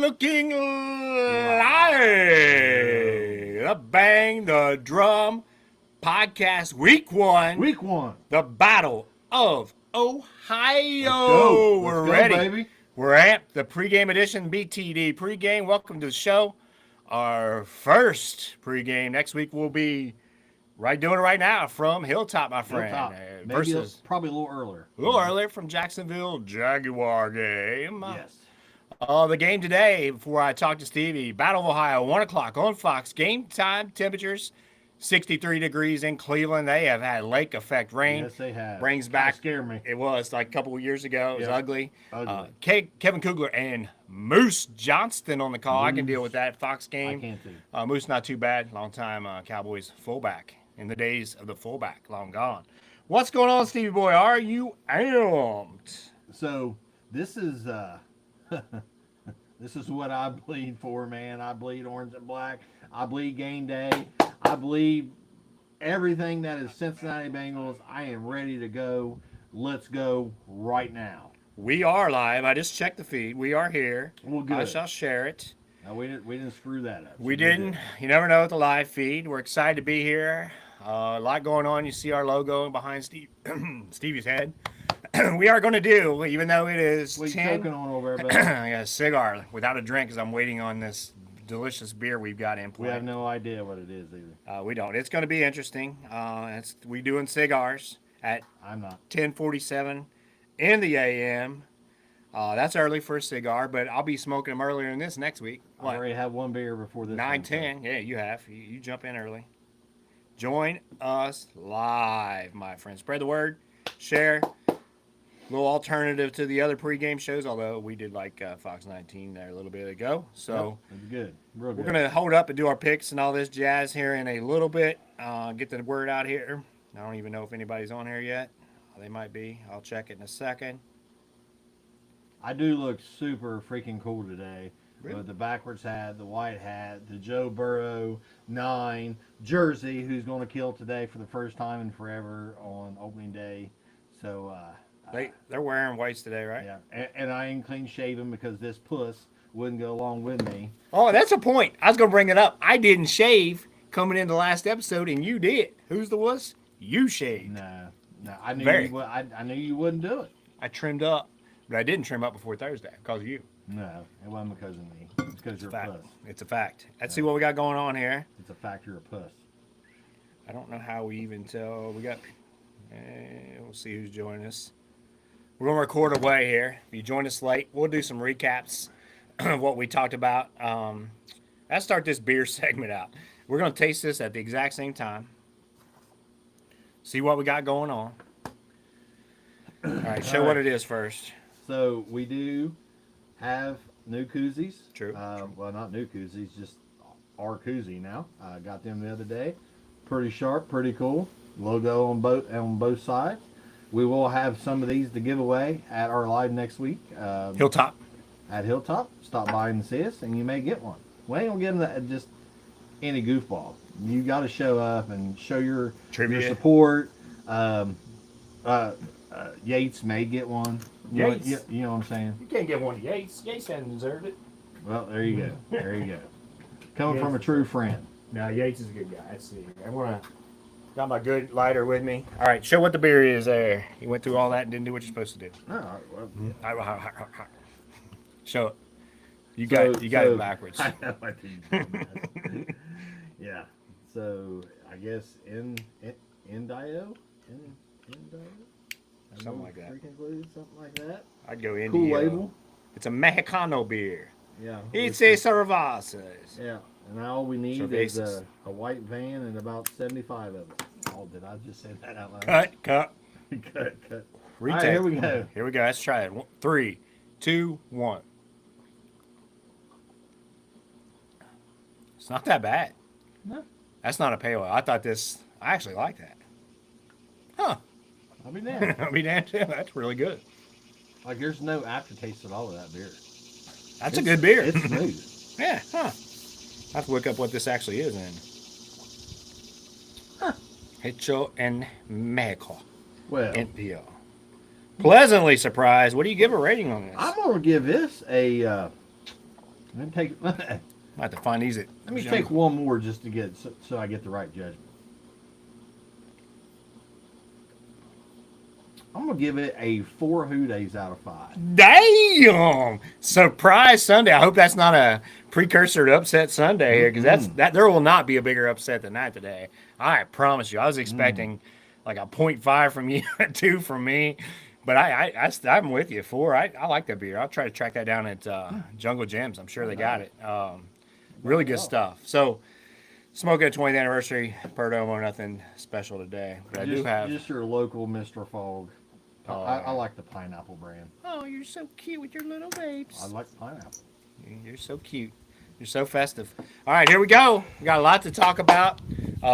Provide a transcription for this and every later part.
looking live. The Bang the Drum podcast, week one. Week one. The Battle of Ohio. Let's go, ready. baby. We're amped. The pregame edition, BTD pregame. Welcome to the show. Our first pregame next week will be doing it right now from Hilltop, my friend. Hilltop. Versus Probably a little earlier. a little earlier from Jacksonville Jaguar game. Yes. The game today, before I talk to Stevie, Battle of Ohio, 1 o'clock on Fox. Game time temperatures, 63 degrees in Cleveland. They have had lake effect rain. Yes, they have. Brings back. Scare me. It was like a couple of years ago. It was ugly. Ugly. Kevin Kugler and Moose Johnston on the call. I can deal with that Fox game. I can't too. Moose not too bad. Long time Cowboys fullback. In the days of the fullback, long gone. What's going on, Stevie boy? Are you amped? So this is this is what I bleed for, man. I bleed orange and black. I bleed game day. I bleed everything that is Cincinnati Bengals. I am ready to go. Let's go right now. We are live. I just checked the feed. We are here. Well, good. I shall share it. No, we didn't screw that up. We didn't. You never know with the live feed. We're excited to be here. A lot going on. You see our logo behind Stevie's head. We are going to do, even though it is What 10. you choking on over there, I got a cigar without a drink because I'm waiting on this delicious beer we've got in play. We have no idea what it is either. We don't. It's going to be interesting. We doing cigars at I'm not. 10:47 in the a.m. That's early for a cigar, but I'll be smoking them earlier than this next week. I already had one beer before this. 9:10. Yeah, you have. You jump in early. Join us live, my friend. Spread the word. Share. A little alternative to the other pregame shows, although we did like Fox 19 there a little bit ago. So it's good. Real good. we're going to hold up and do our picks and all this jazz here in a little bit. Get the word out here. I don't even know if anybody's on here yet. They might be. I'll check it in a second. I do look super freaking cool today. Really? With the backwards hat, the white hat, the Joe Burrow 9 jersey, who's going to kill today for the first time in forever on opening day. So They're wearing whites today, right? yeah, and I ain't clean shaven because this puss wouldn't go along with me. Oh, that's a point. I was going to bring it up. I didn't shave coming into the last episode, and you did. Who's the wuss? You shaved. No, I knew Very. I knew you wouldn't do it. I trimmed up, but I didn't trim up before Thursday because of you. No, it wasn't because of me. It's because you're a Fact. puss. It's a fact. Let's see what we got going on here. It's a fact you're a puss. I don't know how we even tell. We got. We'll see who's joining us. We're going to record away here. If you join us late, we'll do some recaps of what we talked about. Let's start this beer segment out. We're going to taste this at the exact same time. See what we got going on. All right, show what it is first. So we do have new koozies. True. Well, not new koozies, just our koozie now. I got them the other day. Pretty sharp, pretty cool. Logo on both sides. We will have some of these to give away at our live next week. Hilltop. At Hilltop. Stop by and see us, and you may get one. We ain't gonna give them just any goofball. You got to show up and show your support. Yates may get one. Yates? You know what I'm saying? You can't get one of Yates. Yates hasn't deserved it. Well, there you go. There you go. Coming from a true friend. No, Yates is a good guy. Let's see. I'm gonna got my good lighter with me. All right, show what the beer is there. You went through all that and didn't do what you're supposed to do. All right, well, Show it. You got it backwards. I know I did. Yeah. So I guess Indio. Something like that. Something like that. I'd go Indio. Cool label. It's a Mexicano beer. Yeah. It's a cervezas. Yeah. And all we need is Cervezas. a white van and about 75 of it. Oh, did I just say that out loud? Cut. cut. Retake. All right, here we go. Here we go. Let's try it. 3, 2, 1. It's not that bad. No. That's not a pale ale. I actually like that. Huh. I'll be damned. I'll be damned too. That's really good. Like there's no aftertaste at all of that beer. That's a good beer. It's smooth. Yeah, huh. I have to look up what this actually is then. Huh. Hecho en Mexico. Well, NPO. Pleasantly surprised. What do you give a rating on this? I'm gonna give this a Let me take. I have to find these at. Let me take one more just to get so I get the right judgment. I'm gonna give it a 4 Houdays out of 5. Damn! Surprise Sunday. I hope that's not a precursor to upset Sunday here, because that there will not be a bigger upset than that today. I promise you. I was expecting like a 0.5 from you, a 2 from me, but I'm with you. 4. I like that beer. I'll try to track that down at Jungle Gems. I'm sure they got it. Really good stuff. So, smoking a 20th anniversary Perdomo, nothing special today, but I do have just your local Mr. Fogg. I like the pineapple brand. Oh, you're so cute with your little babes. I like pineapple. You're so cute. You're so festive. All right, here we go. We got a lot to talk about.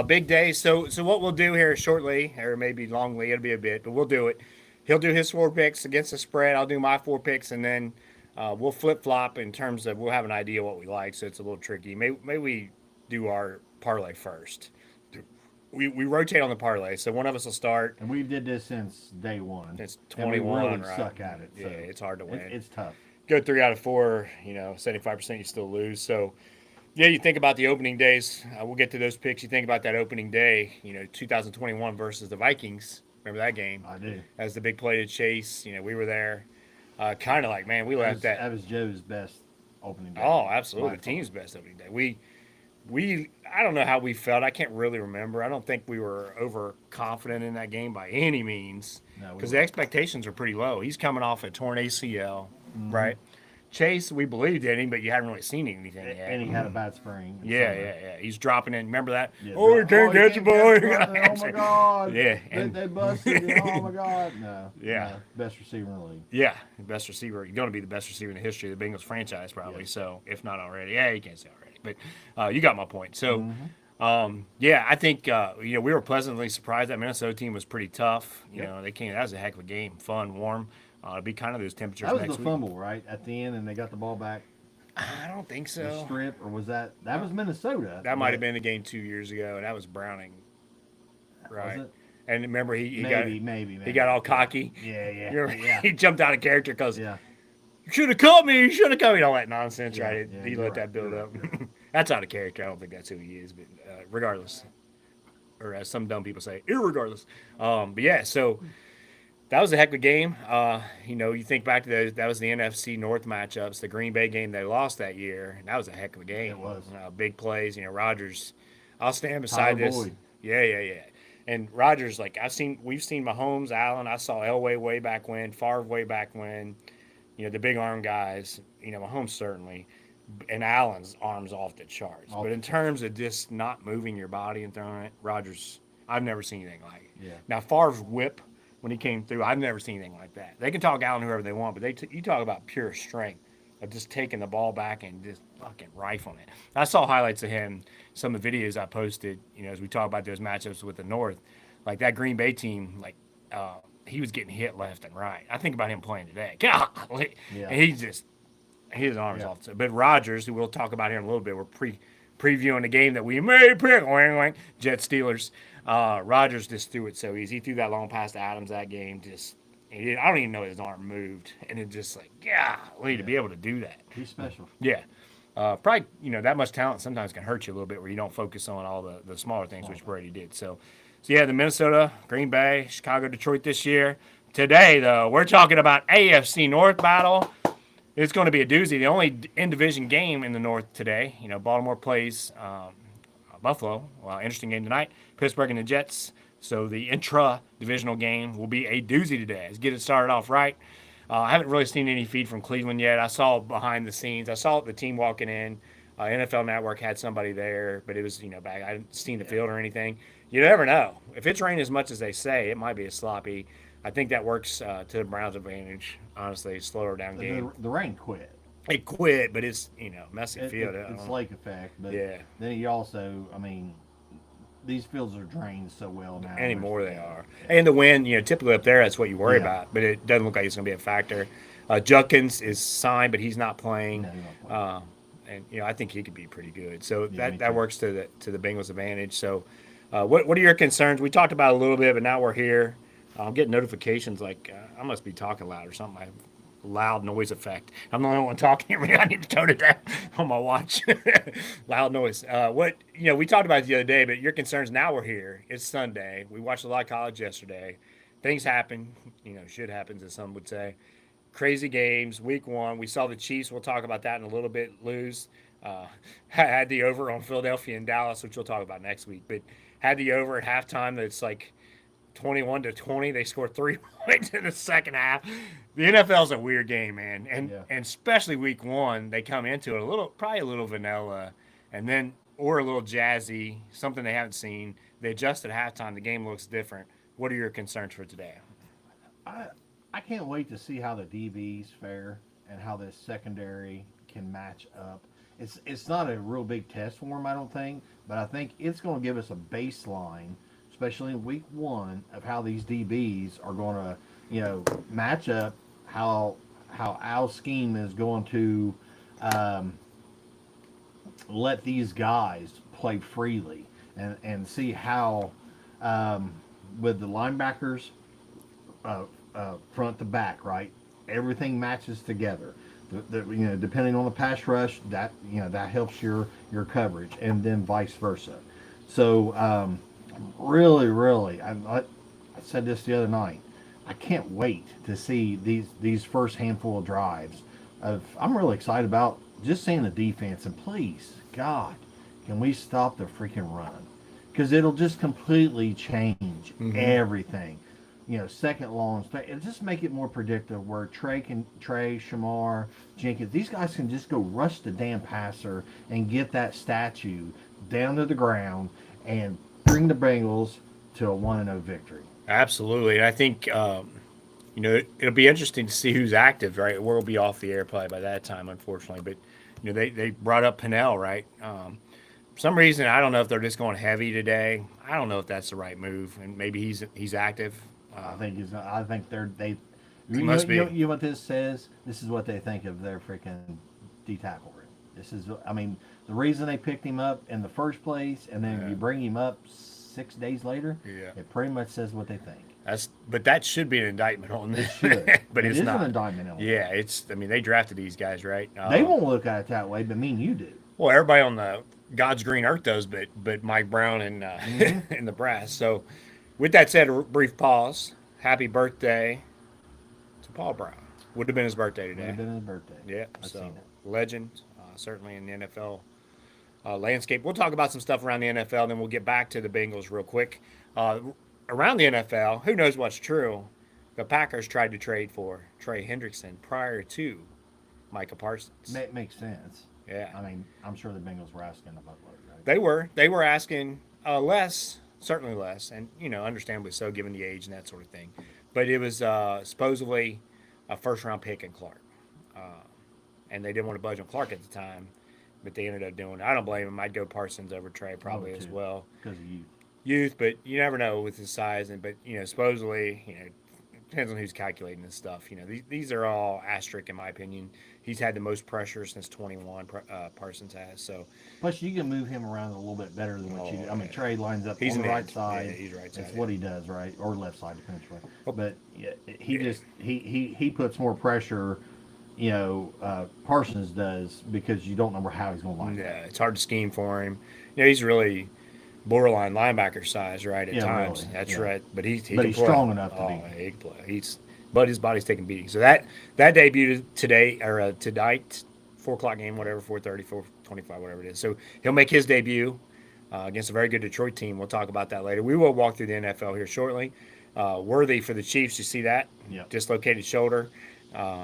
Big day. So what we'll do here shortly, or maybe longly, it'll be a bit, but we'll do it. He'll do his 4 picks against the spread. I'll do my 4 picks, and then we'll flip flop in terms of we'll have an idea what we like. So it's a little tricky. Maybe we do our parlay first. We rotate on the parlay, so one of us will start. And we did this since day one. It's And we 21, really right? suck at it. Yeah, So it's hard to win. It's tough. Go 3 out of 4, 75% you still lose. So, yeah, you think about the opening days. We'll get to those picks. You think about that opening day, 2021 versus the Vikings. Remember that game? I do. As the big play to Chase, we were there. Kind of like, man, we left that. That was Joe's best opening day. Oh, absolutely. By The team's best opening day. I don't know how we felt. I can't really remember. I don't think we were overconfident in that game by any means, No, we because the weren't. expectations are pretty low. He's coming off a torn ACL, right? Chase, we believed in him, but you hadn't really seen anything yet. And he had a bad spring. Yeah. He's dropping in. Remember that? Yeah, Oh, you can't catch the ball. Oh my God. Yeah, They, and- they busted you. Oh my God. No. Yeah. No. Best receiver in the league. Yeah, best receiver. You're going to be the best receiver in the history of the Bengals franchise, probably. Yes. So, if not already, you can't say already, but you got my point. So, Mm-hmm. I think we were pleasantly surprised. That Minnesota team was pretty tough. They came. That was a heck of a game, fun, warm. It'll be kind of those temperatures That was next the week. fumble, right? At the end, and they got the ball back. I don't think The so. strip, or was that was Minnesota? That might have been the game 2 years ago, and that was Browning, right? Was it? And remember, he Maybe. he got all cocky. Yeah. You remember, Yeah. he jumped out of character because Yeah. you should have caught me. You should have caught me. All that nonsense, Yeah, right? yeah, He you're let right, that build you're up. right, That's out of character. I don't think that's who he is, but regardless, or as some dumb people say, irregardless. But yeah, so that was a heck of a game. You think back to that was the NFC North matchups, the Green Bay game they lost that year. And that was a heck of a game. It was. Big plays. Rodgers. I'll stand beside Tyler this. Boyd. Yeah. And Rodgers, we've seen Mahomes, Allen. I saw Elway way back when, Favre way back when. The big arm guys. Mahomes certainly, and Allen's arms off the charts. But in terms of just not moving your body and throwing it, Rodgers, I've never seen anything like it. Yeah. Now Favre's whip when he came through, I've never seen anything like that. They can talk Allen whoever they want, but you talk about pure strength of just taking the ball back and just fucking rifling it. I saw highlights of him, some of the videos I posted, as we talk about those matchups with the North, like that Green Bay team, he was getting hit left and right. I think about him playing today. Golly. Yeah. And his arms off. But Rodgers, who we'll talk about here in a little bit, we're previewing the game that we may pick, Jet Steelers. Rodgers just threw it so easy. He threw that long pass to Adams that game. I don't even know his arm moved, and it just to be able to do that. He's special. Yeah. Probably, that much talent sometimes can hurt you a little bit where you don't focus on all the smaller things, which Brady did. So yeah, the Minnesota, Green Bay, Chicago, Detroit this year. Today, though, we're talking about AFC North battle. It's going to be a doozy. The only in-division game in the North today. Baltimore plays Buffalo. Well, interesting game tonight. Pittsburgh and the Jets. So the intra-divisional game will be a doozy today. Let's get it started off right. I haven't really seen any feed from Cleveland yet. I saw behind the scenes. I saw the team walking in. NFL Network had somebody there, but it was, back. I hadn't seen the field or anything. You never know. If it's raining as much as they say, it might be a sloppy. I think that works to the Browns' advantage, honestly. Slower down game. The rain quit. It quit, but it's, messy field. It's lake effect. But Yeah. then you also, these fields are drained so well now. Anymore they are. And the wind, typically up there, that's what you worry Yeah. about. But it doesn't look like it's going to be a factor. Judkins is signed, but he's not playing. No, he's not playing. And I think he could be pretty good. So Yeah, me that too. works to the Bengals' advantage. So, what are your concerns? We talked about it a little bit, but now we're here. I'm getting notifications like I must be talking loud or something. My loud noise effect. I'm the only one talking. I need to tone it down on my watch. Loud noise. We talked about it the other day, but your concerns now we're here. It's Sunday. We watched a lot of college yesterday. Things happen. Shit happens, as some would say. Crazy games. Week one, we saw the Chiefs. We'll talk about that in a little bit. Lose. Had the over on Philadelphia and Dallas, which we'll talk about next week. But had the over at halftime. That's like 21-20. They scored 3 points in the second half. The NFL's a weird game, man, and especially week one, they come into it probably a little vanilla, and then or a little jazzy, something they haven't seen. They adjust at halftime. The game looks different. What are your concerns for today? I can't wait to see how the DBs fare and how this secondary can match up. It's not a real big test for them, I don't think, but I think it's going to give us a baseline, especially in week one, of how these DBs are going to, match up, how Al's scheme is going to let these guys play freely and see how with the linebackers front to back, right, everything matches together. Depending on the pass rush, that helps your coverage, and then vice versa. So really, I said this the other night. I can't wait to see these first handful of drives. I'm really excited about just seeing the defense, and please, God, can we stop the freaking run? Because it'll just completely change everything. Second longs, and just make it more predictive. Where Trey, Shamar, Jenkins, these guys can just go rush the damn passer and get that statue down to the ground and bring the Bengals to a 1-0 victory. Absolutely. And I think, it'll be interesting to see who's active, right? We'll be off the air probably by that time, unfortunately. But, they brought up Pennell, right? For some reason, I don't know if they're just going heavy today. I don't know if that's the right move. And maybe he's active. I think they. He must be. You know what this says? This is what they think of their freaking D-tackle room. This is, the reason they picked him up in the first place, and then you bring him up 6 days later. Yeah. It pretty much says what they think. But that should be an indictment on this. But it's not. An indictment on Yeah, they drafted these guys, right? They won't look at it that way, but me and you do. Well, everybody on the God's green earth does, but Mike Brown and and the brass. So, with that said, a brief pause. Happy birthday to Paul Brown. Would have been his birthday today. Would have been his birthday. Yeah, so legend, certainly in the NFL landscape. We'll talk about some stuff around the NFL, then we'll get back to the Bengals real quick. Around the NFL, who knows what's true? The Packers tried to trade for Trey Hendrickson prior to Micah Parsons. Makes sense. Yeah. I'm sure the Bengals were asking about it, right? They were asking less, certainly less, and understandably so, given the age and that sort of thing. But it was supposedly a first-round pick in Clark, and they didn't want to budge on Clark at the time, but they ended up doing it. I don't blame them. I'd go Parsons over Trey probably as well. Because of Youth, but you never know with his size, but supposedly it depends on who's calculating this stuff. These are all asterisk in my opinion. He's had the most pressure since 21. Parsons has. So plus you can move him around a little bit better than what you do. Trey lines up on the right side. Yeah, he's right side. That's what he does, right, or left side, depends which way. But he puts more pressure. Parsons does, because you don't know how he's going to line up. Yeah, it's hard to scheme for him. He's really borderline linebacker size, right? At times, really. That's right. But he's strong enough to be. He can play. But his body's taking beating. So that debuted today or tonight, 4:00 game, whatever, 4:30, 4:25, whatever it is. So he'll make his debut against a very good Detroit team. We'll talk about that later. We will walk through the NFL here shortly. Worthy for the Chiefs. You see that? Yeah. Dislocated shoulder.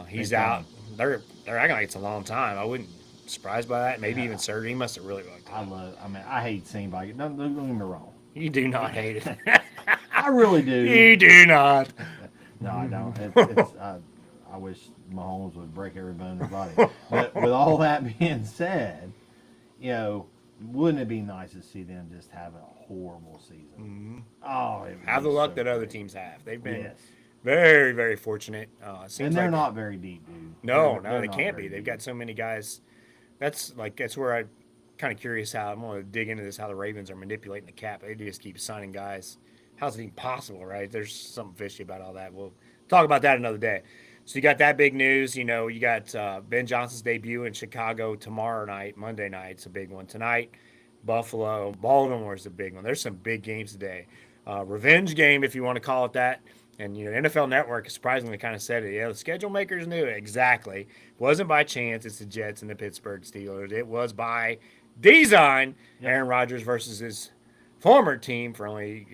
He's out. They're acting like it's a long time. I wouldn't. Surprised by that? Maybe even surgery. He must have really liked it. I hate seeing body. Don't get me wrong. You do not hate it. I really do. You do not. No, I don't. I wish Mahomes would break every bone in his body. But with all that being said, wouldn't it be nice to see them just have a horrible season? Mm-hmm. Oh, have the luck that other teams have. They've been very, very fortunate. And they're not very deep, dude. No, they can't be. They've got so many guys. That's where I'm kind of curious how I'm going to dig into this. How the Ravens are manipulating the cap. They just keep signing guys. How's it even possible, right? There's something fishy about all that. We'll talk about that another day. So you got that big news. You know, you got Ben Johnson's debut in Chicago tomorrow night, Monday night. It's a big one tonight. Buffalo, Baltimore is a big one. There's some big games today. Revenge game, if you want to call it that. And you know, NFL Network surprisingly kind of said it. Yeah, the schedule makers knew it exactly. It wasn't by chance. It's the Jets and the Pittsburgh Steelers. It was by design. Yep. Aaron Rodgers versus his former team for only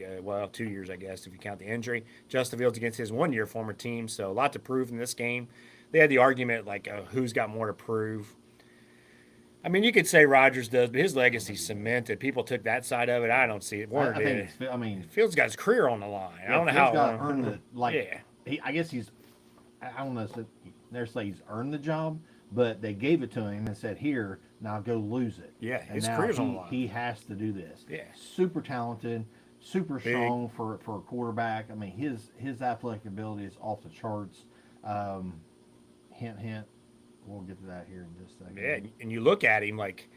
2 years, I guess, if you count the injury. Justin Fields against his 1 year former team. So a lot to prove in this game. They had the argument like who's got more to prove. I mean, you could say Rodgers does, but his legacy's cemented. People took that side of it. I don't see it. Warner I did. think. I mean, Fields got his career on the line. I don't know Fields how. got earned the like. Yeah. I guess he's. I don't know. They're saying he's earned the job, but they gave it to him and said, "Here, now go lose it." Yeah, and his now career's on the line. He has to do this. Yeah. Super talented, super Big. strong for a quarterback. I mean, his athletic ability is off the charts. Hint, hint. We'll get to that here in just a second. Yeah, and you look at him like,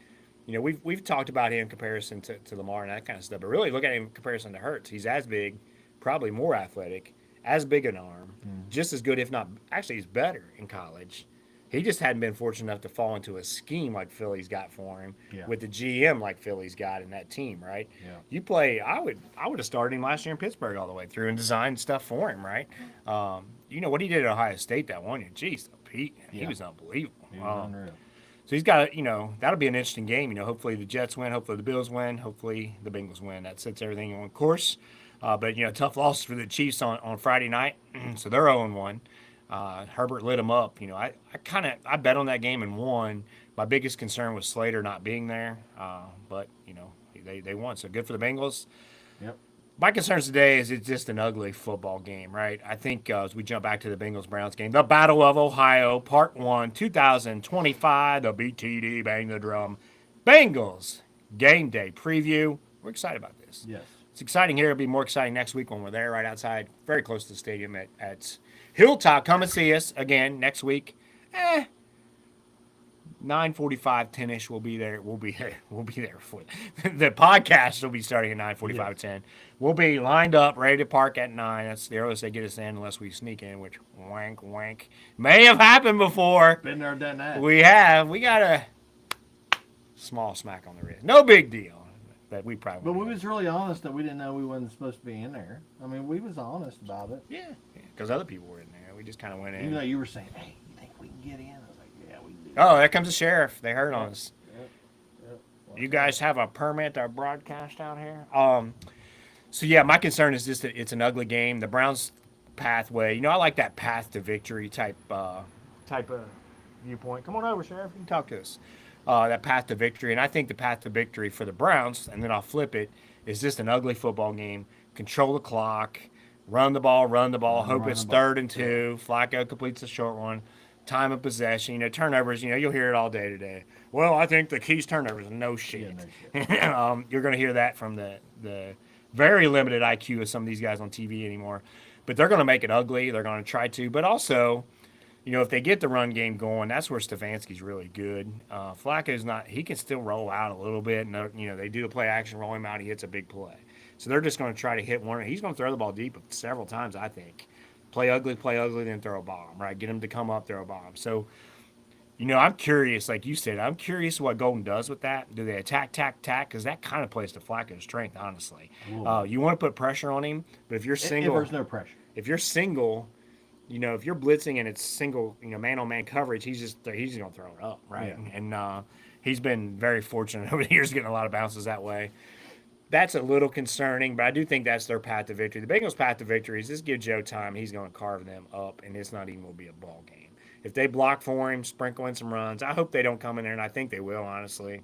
you know, we've talked about him in comparison to Lamar and that kind of stuff, but really look at him in comparison to Hurts. He's as big, probably more athletic, as big an arm, just as good, if not actually he's better in college. He just hadn't been fortunate enough to fall into a scheme like Philly's got for him, with the GM like Philly's got in that team, right? Yeah. You play. I would have started him last year in Pittsburgh all the way through and designed stuff for him, right? You know what he did at Ohio State that 1 year. Jeez, Pete, he was unbelievable. He was unreal. So he's got, you know, that'll be an interesting game. You know, hopefully the Jets win, hopefully the Bills win, hopefully the Bengals win. That sets everything on course. But, you know, tough loss for the Chiefs on Friday night. So they're 0-1. Herbert lit them up. You know, I bet on that game and won. My biggest concern was Slater not being there. But, you know, they won. So good for the Bengals. Yep. My concerns today is it's just an ugly football game, right? I think as we jump back to the Bengals-Browns game, the Battle of Ohio, Part 1, 2025, the BTD, bang the drum. Bengals game day preview. We're excited about this. Yes. It's exciting here. It'll be more exciting next week when we're there right outside, very close to the stadium at Hilltop. Come and see us again next week. 9:45, 10-ish, we'll be there. We'll be there for the podcast. Will be starting at 9:45, 10. We'll be lined up, ready to park at 9. That's the earliest they get us in, unless we sneak in, which wank may have happened before. Been there, done that. We have. We got a small smack on the wrist. No big deal. But we probably. But we was really honest that we didn't know we wasn't supposed to be in there. I mean, we was honest about it. Yeah, because other people were in there. We just kind of went in. Even though you were saying, "Hey, you think we can get in?" I was like, "Yeah, we can do." Oh, there comes the sheriff. They heard on us. Yep. You guys have a permit to broadcast out here? So yeah, my concern is just that it's an ugly game. The Browns' pathway, you know, I like that path to victory type of viewpoint. Come on over, Sheriff. You can talk to us. That path to victory, and I think the path to victory for the Browns, and then I'll flip it, is just an ugly football game. Control the clock, run the ball. Hope it's 3rd and 2. Flacco completes a short one. Time of possession, you know, turnovers. You know, you'll hear it all day today. Well, I think the key's turnovers. No shit. You're going to hear that from the very limited IQ of some of these guys on TV anymore. But they're going to make it ugly. They're going to try to. But also, you know, if they get the run game going, that's where Stefanski's really good. Flacco's not. He can still roll out a little bit. And, you know, they do the play action, roll him out. He hits a big play. So they're just going to try to hit one. He's going to throw the ball deep several times, I think. Play ugly, then throw a bomb, right? Get him to come up, throw a bomb. So, you know, I'm curious, like you said, I'm curious what Golden does with that. Do they attack? Because that kind of plays to Flacco's strength, honestly. You want to put pressure on him, but if you're single, there's no pressure. If you're single, you know, if you're blitzing and it's single, you know, man-on-man coverage, he's going to throw it up, right? Yeah. And he's been very fortunate over the years getting a lot of bounces that way. That's a little concerning, but I do think that's their path to victory. The Bengals' path to victory is just give Joe time. He's going to carve them up, and it's not even going to be a ball game. If they block for him, sprinkle in some runs, I hope they don't come in there, and I think they will, honestly.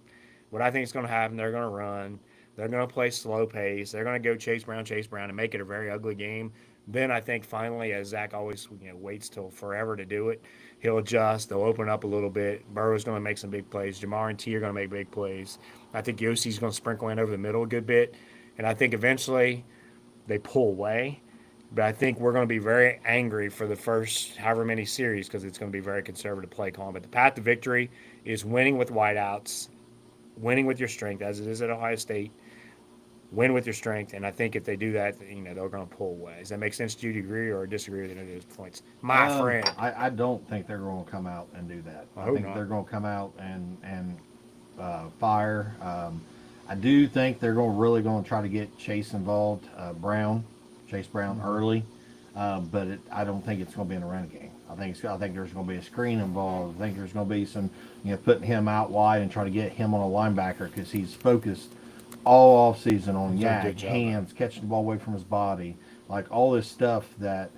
What I think is going to happen, they're going to run. They're going to play slow pace. They're going to go Chase Brown, and make it a very ugly game. Then I think finally, as Zach always waits till forever to do it, he'll adjust. They'll open up a little bit. Burrow's going to make some big plays. Jamar and T are going to make big plays. I think Yossi's going to sprinkle in over the middle a good bit. And I think eventually they pull away. But I think we're going to be very angry for the first however many series because it's going to be very conservative play calling. But the path to victory is winning with wideouts, winning with your strength, as it is at Ohio State. win with your strength, and I think if they do that, they're going to pull away. Does that make sense? Do you agree or disagree with any of those points, my friend? I don't think they're going to come out and do that. I I hope think not. they're going to come out and fire. I do think they're really going to try to get Chase involved, Chase Brown early, but I don't think it's going to be in a run game. I think there's going to be a screen involved. I think there's going to be some, putting him out wide and trying to get him on a linebacker because he's focused all off season on He's done a good job, hands, catching the ball away from his body, like all this stuff that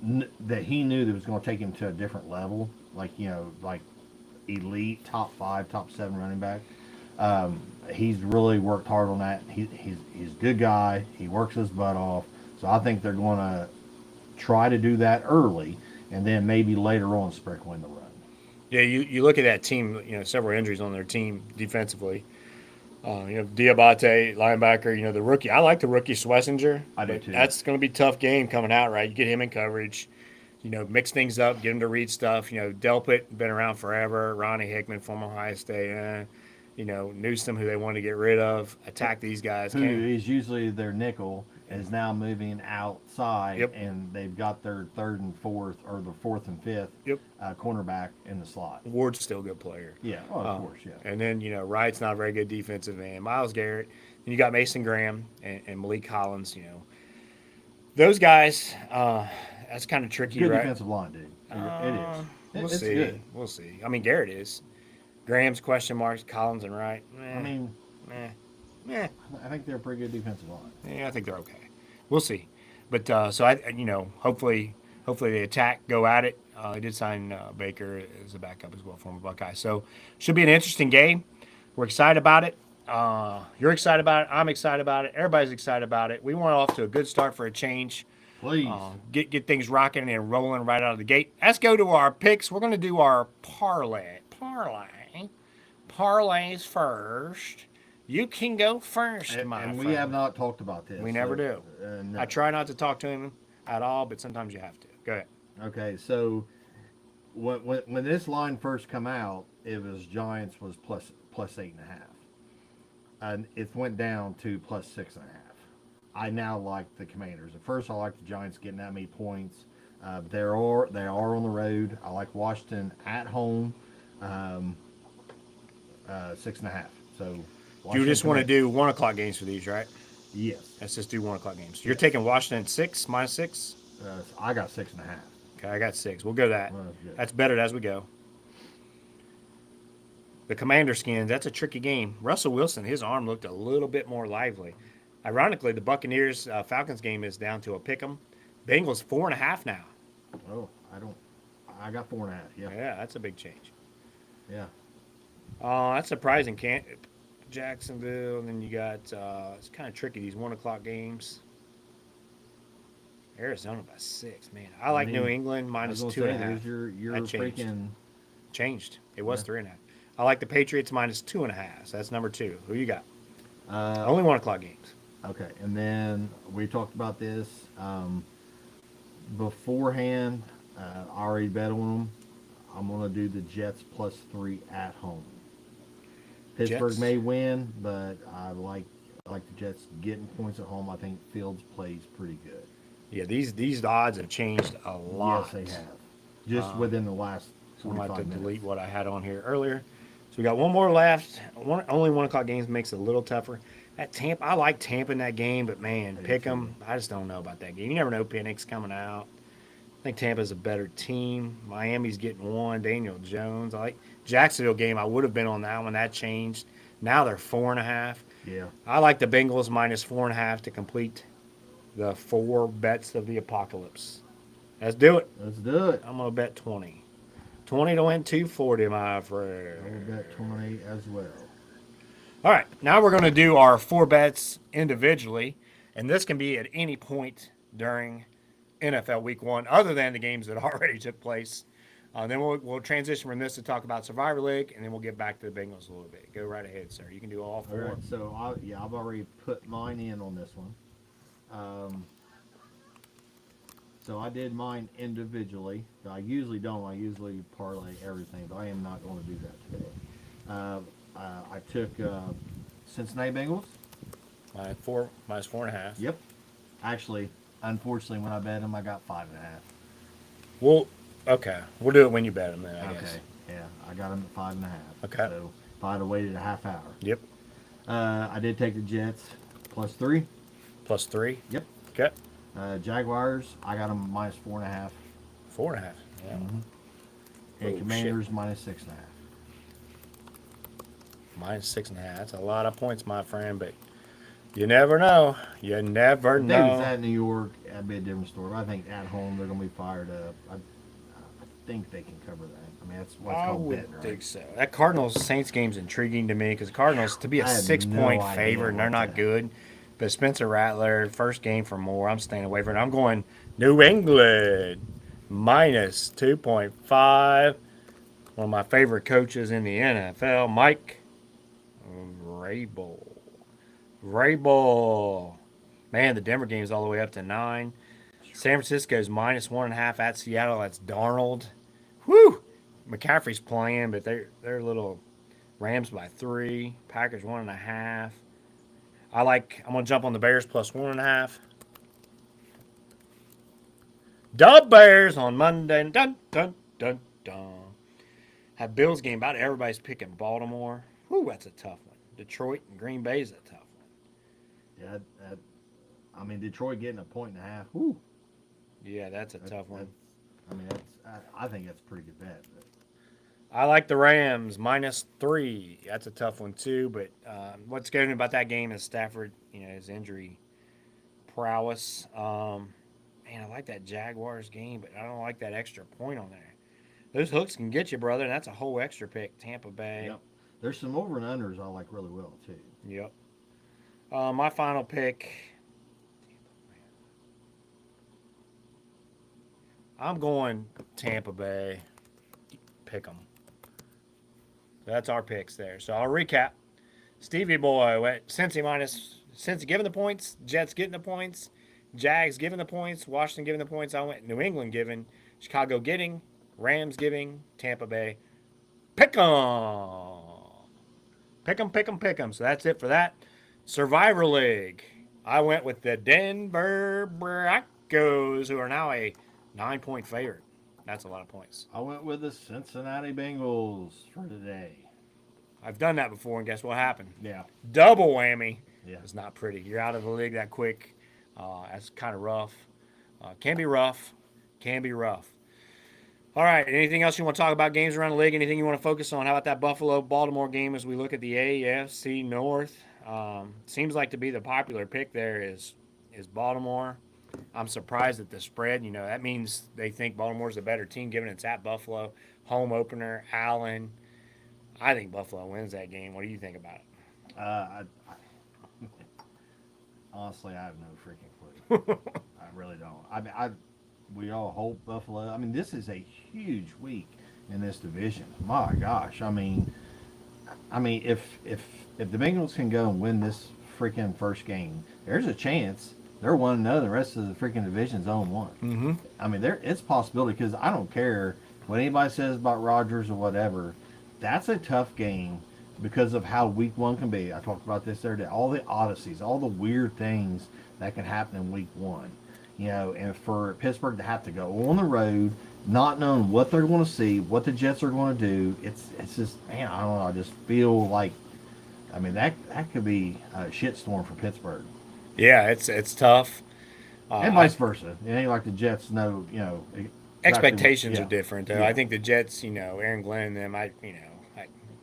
he knew that was going to take him to a different level, like like elite top 5, top 7 running back. He's really worked hard on that. He's a good guy. He works his butt off. So I think they're going to try to do that early, and then maybe later on sprinkle in the run. Yeah, you look at that team. Several injuries on their team defensively. Diabate, linebacker. The rookie. I like the rookie Schlesinger. I do too. That's going to be a tough game coming out, right? You get him in coverage. Mix things up, get him to read stuff. Delpit, been around forever. Ronnie Hickman, former Ohio State. Newsom, who they wanted to get rid of. Attack these guys. Who is usually their nickel, is now moving outside, Yep. and they've got their 3rd and 4th, or the 4th and 5th cornerback in the slot. Ward's still a good player. Yeah, of course, yeah. And then, Wright's not a very good defensive end. Myles Garrett. And you got Mason Graham and Malik Collins, Those guys, that's kind of tricky, Good right? defensive line, dude. It is. We'll It's see. good. We'll see. I mean, Garrett is. Graham's question marks, Collins and Wright. I mean, eh. I think they're a pretty good defensive line. Yeah, I think they're okay. We'll see. But so I, hopefully they attack, go at it. They did sign Baker as a backup as well, former Buckeye. So should be an interesting game. We're excited about it. You're excited about it. I'm excited about it. Everybody's excited about it. We want off to a good start for a change. Please. Get things rocking and rolling right out of the gate. Let's go to our picks. We're going to do our parlays first. You can go first, and my we friend. have not talked about this. We never do. No. I try not to talk to him at all, but sometimes you have to. Go ahead. Okay, so when this line first come out, it was Giants was plus 8.5, and it went down to plus 6.5. I now like the Commanders. At first, I like the Giants getting that many points. They are on the road. I like Washington at home, 6.5. So You just want to Washington- do 1 o'clock games for these, right? Yes. Let's just do 1 o'clock games. You're taking Washington minus 6? I got 6.5. Okay, I got 6. We'll go that. Well, that's good. That's better as we go. The Commander skins, that's a tricky game. Russell Wilson, his arm looked a little bit more lively. Ironically, the Buccaneers Falcons game is down to a pick 'em. Bengals 4.5 now. Oh, I got 4.5. Yeah. Yeah, that's a big change. Yeah. That's surprising. Jacksonville, and then you got it's kind of tricky, these 1 o'clock games. Arizona by 6, man. I like New England minus 2.5. There's your That changed. freaking. Changed. It was Yeah. 3.5. I like the Patriots minus 2.5. So that's number 2. Who you got? Uh, Only 1 o'clock games. Okay, and then we talked about this beforehand. I already bet on them. I'm gonna do the Jets plus 3 at home. Pittsburgh Jets? may win, but I like the Jets getting points at home. I think Fields plays pretty good. Yeah, these odds have changed a lot. Yes, they have. Just within the last So I might have 45 to minutes. delete what I had on here earlier. So we got one more left. Only 1 o'clock games makes it a little tougher. That Tampa, I like Tampa in that game, but man, do pick too. them. I just don't know about that game. You never know. Penix coming out. I think Tampa's a better team. Miami's getting 1. Daniel Jones. I like Jacksonville game. I would have been on that one. That changed. Now they're 4.5. Yeah. I like the Bengals minus 4.5 to complete the 4 bets of the apocalypse. Let's do it. Let's do it. I'm gonna bet 20. 20 to win 240, my I friend. will bet 20 as well. All right, now we're gonna do our 4 bets individually, and this can be at any point during NFL Week 1, other than the games that already took place. Then we'll transition from this to talk about Survivor League, and then we'll get back to the Bengals a little bit. Go right ahead, sir. You can do all All 4. right, so I've already put mine in on this one. So I did mine individually. I usually don't. I usually parlay everything, but I am not going to do that today. I took Cincinnati Bengals minus 4.5. Yep. Actually, unfortunately, when I bet them, I got 5.5. Well, okay. We'll do it when you bet them then, I Okay. guess. Yeah, I got them at 5.5. Okay. So if I'd have waited a half hour. Yep. I did take the Jets +3. Plus 3. Yep. Okay. Jaguars, I got them minus 4.5. 4.5. Yeah. And Oh, Commanders -6.5. Minus 6.5. That's a lot of points, my friend, but you never know. You never If they was know. at New York, that'd be a different story. But I think at home they're gonna be fired up. I think they can cover that. I mean, that's what's I called would betting, right? think so. That Cardinals Saints game's intriguing to me because the Cardinals to be a I had 6-point no idea favorite and they're what not that- good. But Spencer Rattler, first game for more. I'm staying away from it. I'm going New England minus 2.5. One of my favorite coaches in the NFL, Mike Vrabel. Vrabel. Man, the Denver game's all the way up to 9. San Francisco's minus 1.5 at Seattle. That's Darnold. Whew. McCaffrey's playing, but they're a little Rams by 3. Packers 1.5. I'm gonna jump on the Bears plus 1.5. Dub Bears on Monday. Dun dun dun dun. Have Bills game. About everybody's picking Baltimore. Whew, that's a tough one. Detroit and Green Bay's a tough one. Yeah, I mean, Detroit getting 1.5. Whew. Yeah, that's a tough one. I mean, I think that's a pretty good bet. But I like the Rams minus 3. That's a tough one too. But what's scared me about that game is Stafford. His injury prowess. Man, I like that Jaguars game, but I don't like that extra point on there. Those hooks can get you, brother. And that's a whole extra pick. Tampa Bay. yep. There's some over and unders I like really well too. Yep. My final pick. I'm going Tampa Bay. Pick 'em. That's our picks there. So I'll recap. Stevie Boy went Cincy giving the points, Jets getting the points, Jags giving the points, Washington giving the points. I went New England giving, Chicago getting, Rams giving, Tampa Bay. Pick 'em. Pick 'em, pick 'em, pick 'em. So that's it for that. Survivor League. I went with the Denver Broncos, who are now a 9-point favorite. That's a lot of points. I went with the Cincinnati Bengals for today. I've done that before, and guess what happened? Yeah. Double whammy. Yeah. It's not pretty. You're out of the league that quick. That's kind of rough. Can be rough. Can be rough. All right. Anything else you want to talk about? Games around the league? Anything you want to focus on? How about that Buffalo-Baltimore game as we look at the AFC North? Seems like to be the popular pick there is Baltimore. I'm surprised at the spread. That means they think Baltimore's a better team given it's at Buffalo. Home opener, Allen. I think Buffalo wins that game. What do you think about it? Honestly, I have no freaking clue. I really don't. I mean, we all hope Buffalo. I mean, this is a huge week in this division. My gosh. I mean, if the Bengals can go and win this freaking first game, there's a chance they're 1-0. The rest of the freaking division's 0-1. Mm-hmm. I mean, it's a possibility because I don't care what anybody says about Rodgers or whatever. That's a tough game because of how week 1 can be. I talked about this the other day. All the odysseys, all the weird things that can happen in week 1. And for Pittsburgh to have to go on the road, not knowing what they're going to see, what the Jets are going to do, it's just, man, I don't know. I just feel like, I mean, that could be a shitstorm for Pittsburgh. Yeah, it's tough. And vice versa. It ain't like the Jets know, exactly Expectations yeah. are different, though. Yeah. I think the Jets, Aaron Glenn and them,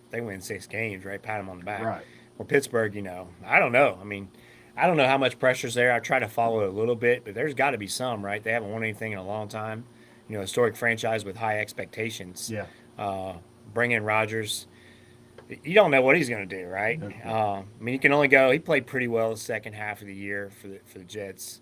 they win 6 games, right? Pat them on the back. Right. Well, Pittsburgh, I don't know. I mean, I don't know how much pressure's there. I try to follow it a little bit, but there's got to be some, right? They haven't won anything in a long time. Historic franchise with high expectations. Yeah. Bring in Rodgers. You don't know what he's going to do, right? Okay. I mean, you can only go. He played pretty well the second half of the year for the Jets,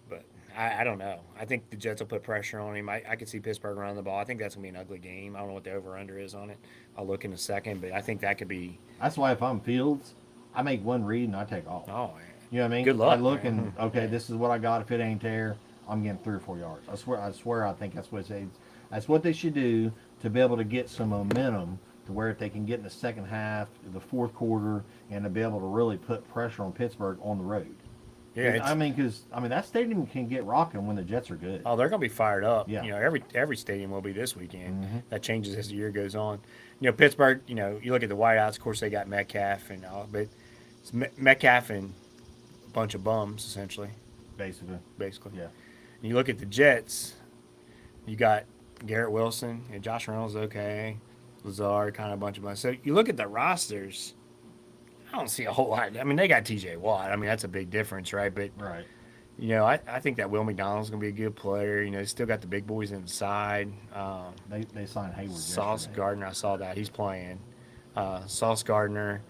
but I don't know. I think the Jets will put pressure on him. I could see Pittsburgh running the ball. I think that's going to be an ugly game. I don't know what the over/under is on it. I'll look in a second, but I think that could be. That's why if I'm Fields, I make one read and I take off. Oh, You know what I mean? Good luck, I look man. and, okay, this is what I got. If it ain't there, I'm getting 3 or 4 yards. I swear I think that's what they should do to be able to get some momentum to where if they can get in the second half, the fourth quarter, and to be able to really put pressure on Pittsburgh on the road. Yeah, because that stadium can get rocking when the Jets are good. oh, they're going to be fired up. Yeah. Every stadium will be this weekend. Mm-hmm. That changes as the year goes on. Pittsburgh. You look at the whiteouts. Of course, they got Metcalf and all, but it's Metcalf and a bunch of bums essentially. Basically. Yeah. Yeah. And you look at the Jets. You got Garrett Wilson and Josh Reynolds. Okay, Lazard, kind of a bunch of bums. So you look at the rosters. I don't see a whole lot. I mean, they got T.J. Watt. I mean, that's a big difference, right? But Right. I think that Will McDonald's going to be a good player. They still got the big boys inside. They signed Hayward. Sauce yesterday. Gardner, I saw that. He's playing. Sauce Gardner.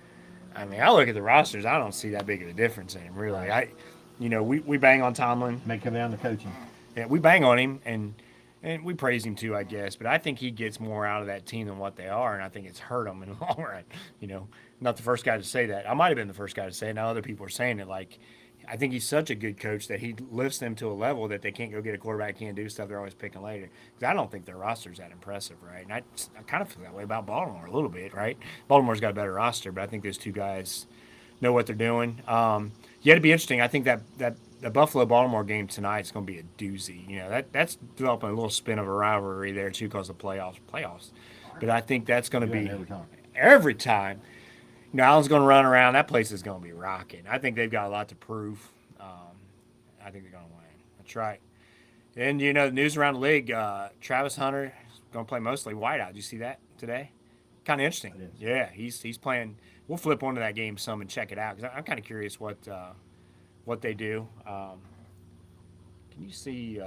I mean, I look at the rosters. I don't see that big of a difference in him, really. Right. We bang on Tomlin. May come down to coaching. Yeah, we bang on him, and we praise him too, I guess. But I think he gets more out of that team than what they are, and I think it's hurt them in the long run. Not the first guy to say that. I might have been the first guy to say it. Now other people are saying it. Like, I think he's such a good coach that he lifts them to a level that they can't go get a quarterback, can't do stuff they're always picking later. Because I don't think their roster's that impressive, right? And I kind of feel that way about Baltimore a little bit, right? Baltimore's got a better roster, but I think those two guys know what they're doing. It'd be interesting. I think that the Buffalo-Baltimore game tonight is going to be a doozy. That's developing a little spin of a rivalry there, too, because of playoffs. But I think that's going to be every time. Allen's going to run around. That place is going to be rocking. I think they've got a lot to prove. I think they're going to win. That's right. And, the news around the league, Travis Hunter is going to play mostly wideout. Did you see that today? Kind of interesting. Yeah, he's playing. We'll flip onto that game some and check it out because I'm kind of curious what they do. Can you see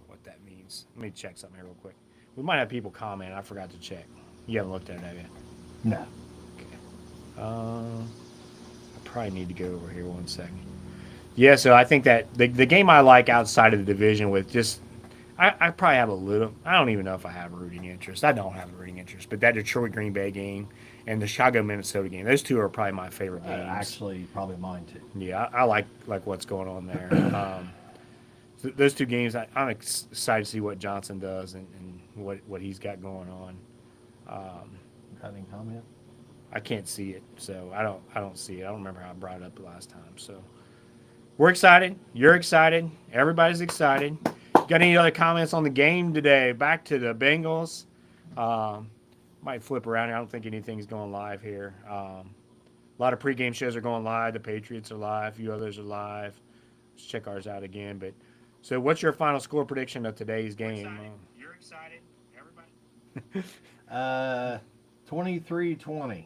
what that means? Let me check something here real quick. We might have people comment. I forgot to check. You haven't looked at it, have you? No. I probably need to go over here 1 second. Yeah, so I think that the game I like outside of the division with just I probably have a little. I don't even know if I have a rooting interest. I don't have a rooting interest, but that Detroit Green Bay game and the Chicago Minnesota game, those two are probably my favorite games. Actually, probably mine too. Yeah, I like what's going on there. Those two games, I'm excited to see what Johnson does and what he's got going on. Got any comment? I can't see it, so I don't see it. I don't remember how I brought it up the last time. So we're excited. You're excited. Everybody's excited. Got any other comments on the game today? Back to the Bengals. Might flip around here. I don't think anything's going live here. A lot of pregame shows are going live. The Patriots are live. A few others are live. Let's check ours out again. But so, what's your final score prediction of today's game? You're excited. Everybody. 23-20.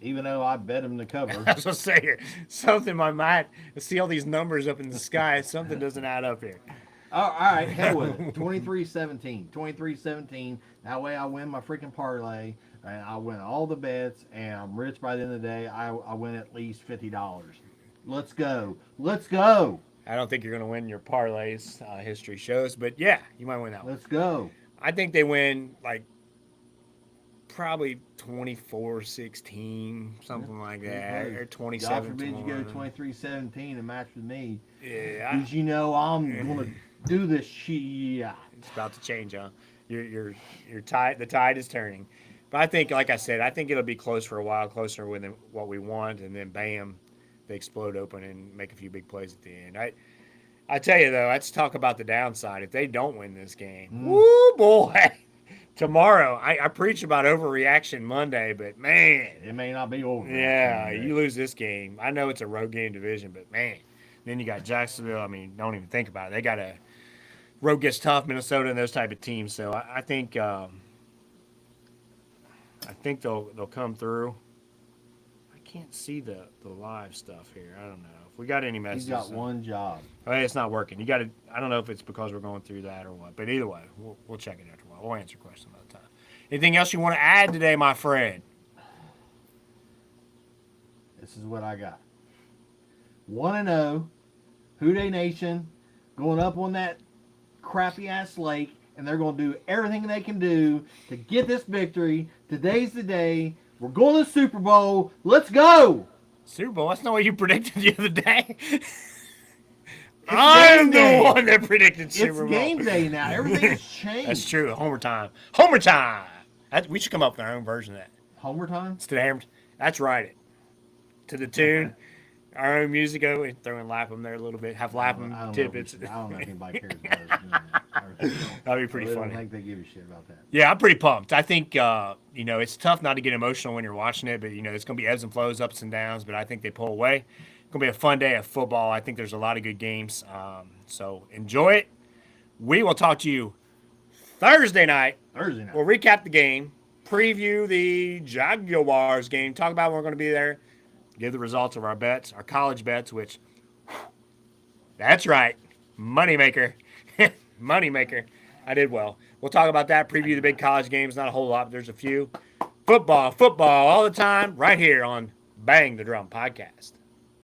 Even though I bet him to cover. I was gonna say something in my mind. I see all these numbers up in the sky. Something doesn't add up here. All right, hell with it. 23-17. 23-17. That way I win my freaking parlay, and I win all the bets, and I'm rich by the end of the day. I win at least $50. Let's go. Let's go. I don't think you're going to win your parlays, history shows, but yeah, you might win that one. Let's go. I think they win, probably 24-16, something like that, or 27-21. God forbid you go 23-17 and match with me. Yeah. Because I'm going to do this shit. It's about to change, huh? You're tide. The tide is turning. But I think, like I said, I think it'll be close for a while, closer than what we want, and then bam, they explode open and make a few big plays at the end. I tell you though, let's talk about the downside. If they don't win this game, woo boy, tomorrow I preach about overreaction Monday, but man, it may not be over. Yeah, you lose this game. I know it's a road game division, but man, then you got Jacksonville. I mean, don't even think about it. They got a road gets tough, Minnesota, and those type of teams. So I think they'll come through. I can't see the live stuff here. I don't know if we got any messages. He's got one job. Oh, it's not working. You got to. I don't know if it's because we're going through that or what. But either way, we'll check it after a while. We'll answer questions another time. Anything else you want to add today, my friend? This is what I got. 1-0, Houday Nation, going up on that crappy ass lake, and they're going to do everything they can do to get this victory. Today's the day. We're going to the Super Bowl. Let's go. Super Bowl? That's not what you predicted the other day. I'm the one that predicted Super Bowl. It's game day now. Everything has changed. That's true. Homer time. Homer time. We should come up with our own version of that. Homer time? Instead of hammered, that's right. It to the tune, our own music. Oh, we throw in Lapham there a little bit. Have Lapham I don't tidbits. I don't know if anybody cares about it. That'd be pretty I funny. don't think they give a shit about that. Yeah, I'm pretty pumped. I think it's tough not to get emotional when you're watching it, but it's gonna be ebbs and flows, ups and downs. But I think they pull away. It's gonna be a fun day of football. I think there's a lot of good games. So enjoy it. We will talk to you Thursday night. Thursday night. We'll recap the game, preview the Jaguars game, talk about when we're going to be there, give the results of our bets, our college bets, which, that's right, moneymaker. Moneymaker. I did well. We'll talk about that, preview the big college games, not a whole lot, but there's a few. Football all the time, right here on Bang the Drum Podcast.